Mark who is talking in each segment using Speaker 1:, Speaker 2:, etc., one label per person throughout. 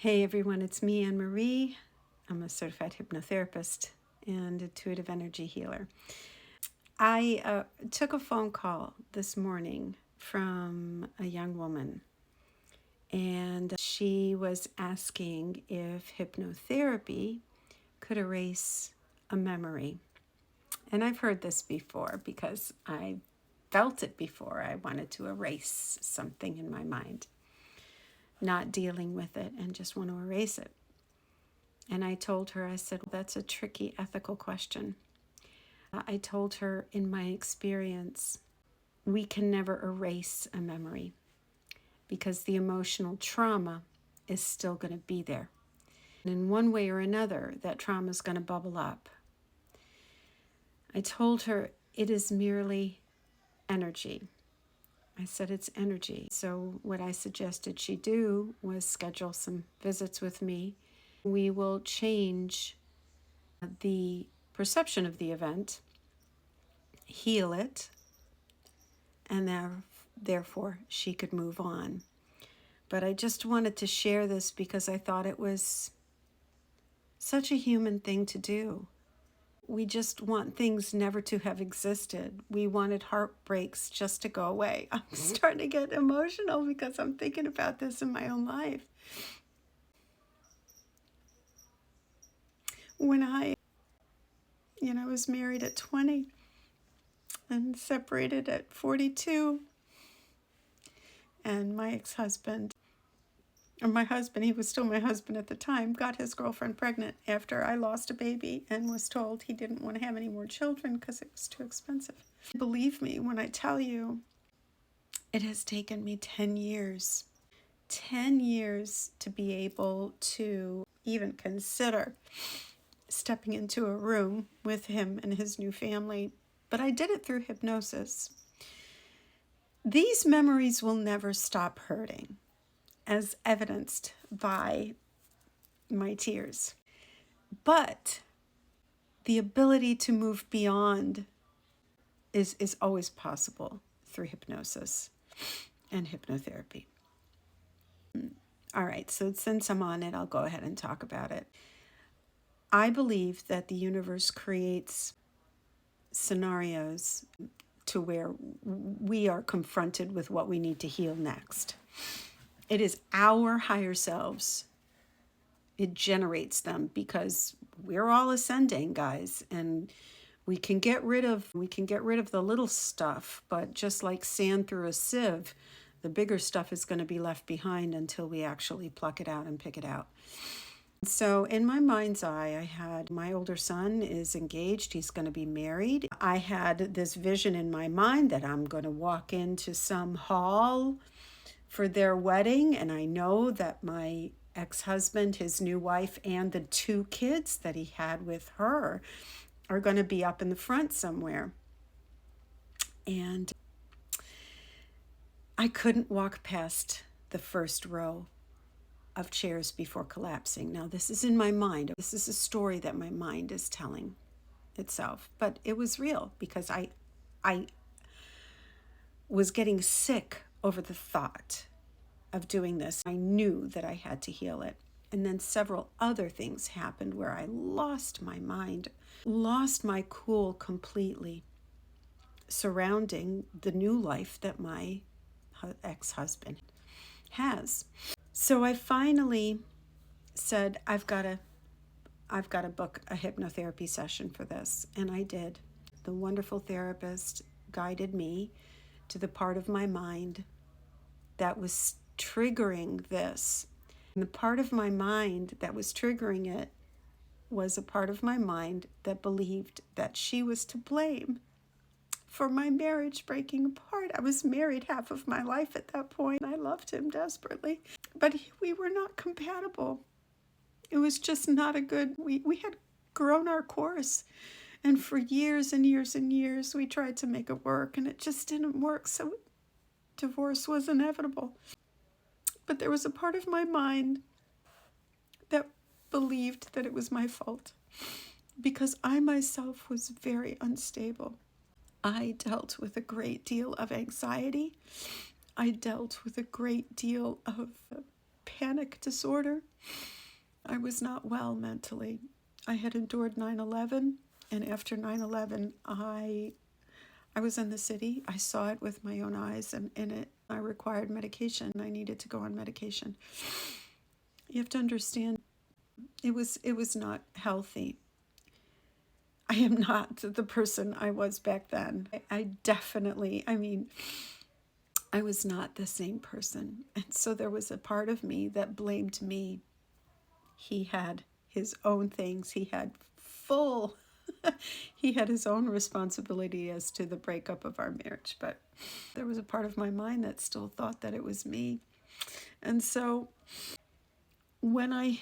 Speaker 1: Hey everyone, it's me, Anne Marie. I'm a certified hypnotherapist and intuitive energy healer. I took a phone call this morning from a young woman, and she was asking if hypnotherapy could erase a memory. And I've heard this before because I felt it before. I wanted to erase something in my mind, not dealing with it, and just want to erase it. And I told her, I said, that's a tricky ethical question. I told her, in my experience, we can never erase a memory because the emotional trauma is still going to be there. And in one way or another, that trauma is going to bubble up. I told her it is merely energy. I said it's energy. So what I suggested she do was schedule some visits with me. We will change the perception of the event, heal it, and therefore she could move on. But I just wanted to share this because I thought it was such a human thing to do. We just want things never to have existed. We wanted heartbreaks just to go away. I'm starting to get emotional because I'm thinking about this in my own life. When I was married at 20 and separated at 42, and my ex-husband, or my husband, he was still my husband at the time, got his girlfriend pregnant after I lost a baby and was told he didn't want to have any more children because it was too expensive. Believe me when I tell you, it has taken me 10 years to be able to even consider stepping into a room with him and his new family. But I did it through hypnosis. These memories will never stop hurting, as evidenced by my tears. But the ability to move beyond is always possible through hypnosis and hypnotherapy. All right, so since I'm on it, I'll go ahead and talk about it. I believe that the universe creates scenarios to where we are confronted with what we need to heal next. It is our higher selves. It generates them because we're all ascending, guys, and we can get rid of the little stuff, but just like sand through a sieve, the bigger stuff is going to be left behind until we actually pluck it out and pick it out. So in my mind's eye, I had my older son is engaged. He's going to be married. I had this vision in my mind that I'm going to walk into some hall for their wedding, and I know that my ex-husband, his new wife, and the 2 kids that he had with her are going to be up in the front somewhere. And I couldn't walk past the first row of chairs before collapsing. Now, this is in my mind. This is a story that my mind is telling itself, but it was real because I was getting sick over the thought of doing this. I knew that I had to heal it. And then several other things happened where I lost my mind, lost my cool completely surrounding the new life that my ex-husband has. So I finally said, I've got to book a hypnotherapy session for this. And I did. The wonderful therapist guided me to the part of my mind that was triggering this. And the part of my mind that was triggering it was a part of my mind that believed that she was to blame for my marriage breaking apart. I was married half of my life at that point. I loved him desperately, but we were not compatible. It was just not a good, we had grown our course, and for years and years and years we tried to make it work, and it just didn't work, so divorce was inevitable. But there was a part of my mind that believed that it was my fault because I myself was very unstable. I dealt with a great deal of anxiety. I dealt with a great deal of panic disorder. I was not well mentally. I had endured 9/11, and after 9/11, I was in the city. I saw it with my own eyes, and in it, I required medication. I needed to go on medication. You have to understand, it was not healthy. I am not the person I was back then. I definitely, I was not the same person. And so there was a part of me that blamed me. He had his own things. He had full, he had his own responsibility as to the breakup of our marriage. But there was a part of my mind that still thought that it was me. And so when I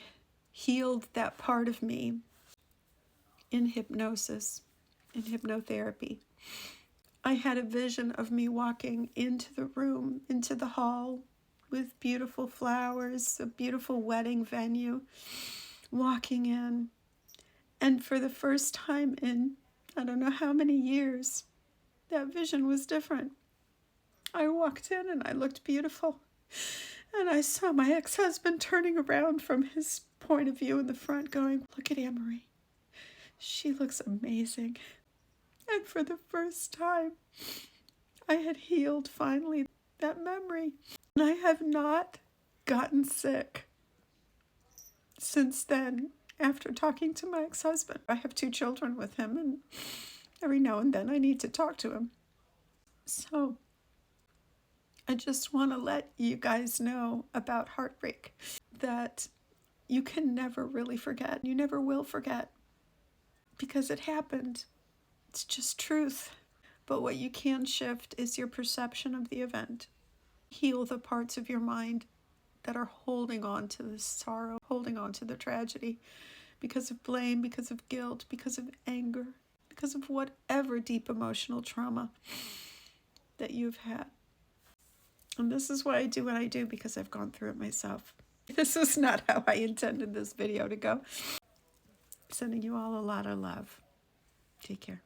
Speaker 1: healed that part of me in hypnosis, in hypnotherapy, I had a vision of me walking into the room, into the hall, with beautiful flowers, a beautiful wedding venue, walking in. And for the first time in I don't know how many years, that vision was different. I walked in and I looked beautiful. And I saw my ex-husband turning around from his point of view in the front going, "Look at Anne-Marie. She looks amazing." And for the first time, I had healed finally that memory. And I have not gotten sick since then after talking to my ex-husband. I have 2 children with him, and every now and then I need to talk to him. So I just want to let you guys know about heartbreak, that you can never really forget. You never will forget, because it happened. It's just truth. But what you can shift is your perception of the event. Heal the parts of your mind that are holding on to the sorrow, holding on to the tragedy, because of blame, because of guilt, because of anger, because of whatever deep emotional trauma that you've had. And this is why I do what I do, because I've gone through it myself. This is not how I intended this video to go. Sending you all a lot of love. Take care.